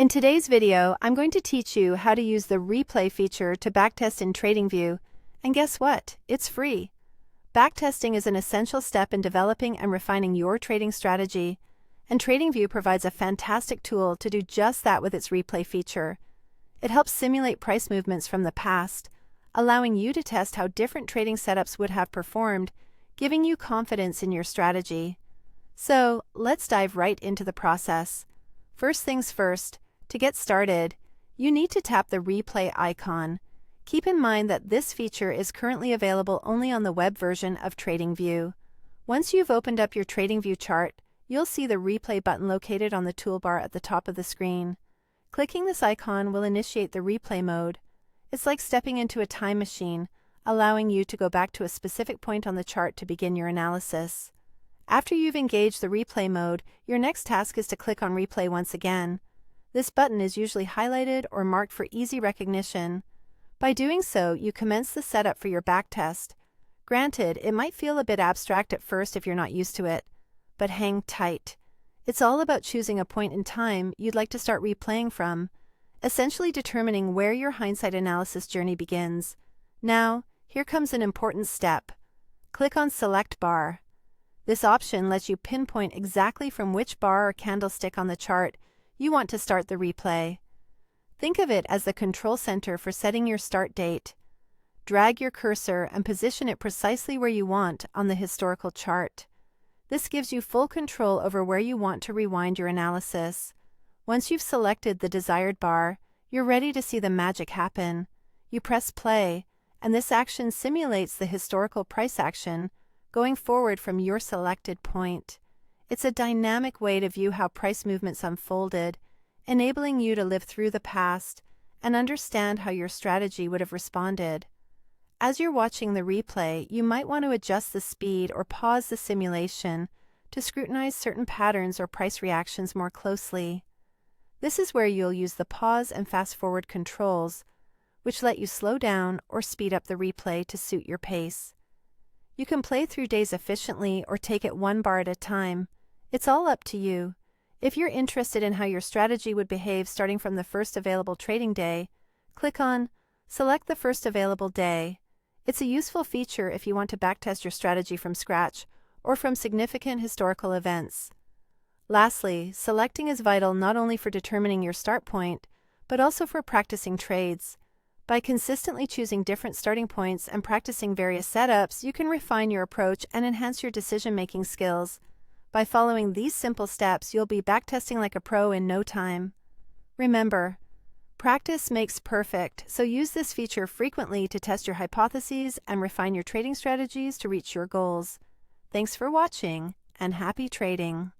In today's video, I'm going to teach you how to use the replay feature to backtest in TradingView, and guess what? It's free. Backtesting is an essential step in developing and refining your trading strategy, and TradingView provides a fantastic tool to do just that with its replay feature. It helps simulate price movements from the past, allowing you to test how different trading setups would have performed, giving you confidence in your strategy. So, let's dive right into the process. First things first, to get started, you need to tap the replay icon. Keep in mind that this feature is currently available only on the web version of TradingView. Once you've opened up your TradingView chart, you'll see the replay button located on the toolbar at the top of the screen. Clicking this icon will initiate the replay mode. It's like stepping into a time machine, allowing you to go back to a specific point on the chart to begin your analysis. After you've engaged the replay mode, your next task is to click on replay once again. This button is usually highlighted or marked for easy recognition. By doing so, you commence the setup for your backtest. Granted, it might feel a bit abstract at first if you're not used to it, but hang tight. It's all about choosing a point in time you'd like to start replaying from, essentially determining where your hindsight analysis journey begins. Now, here comes an important step. Click on Select Bar. This option lets you pinpoint exactly from which bar or candlestick on the chart you want to start the replay. Think of it as the control center for setting your start date. Drag your cursor and position it precisely where you want on the historical chart. This gives you full control over where you want to rewind your analysis. Once you've selected the desired bar, you're ready to see the magic happen. You press play, and this action simulates the historical price action going forward from your selected point. It's a dynamic way to view how price movements unfolded, enabling you to live through the past and understand how your strategy would have responded. As you're watching the replay, you might want to adjust the speed or pause the simulation to scrutinize certain patterns or price reactions more closely. This is where you'll use the pause and fast forward controls, which let you slow down or speed up the replay to suit your pace. You can play through days efficiently or take it one bar at a time. It's all up to you. If you're interested in how your strategy would behave starting from the first available trading day, click on Select the first available day. It's a useful feature if you want to backtest your strategy from scratch or from significant historical events. Lastly, selecting is vital not only for determining your start point, but also for practicing trades. By consistently choosing different starting points and practicing various setups, you can refine your approach and enhance your decision-making skills. By following these simple steps, you'll be backtesting like a pro in no time. Remember, practice makes perfect, so use this feature frequently to test your hypotheses and refine your trading strategies to reach your goals. Thanks for watching, and happy trading!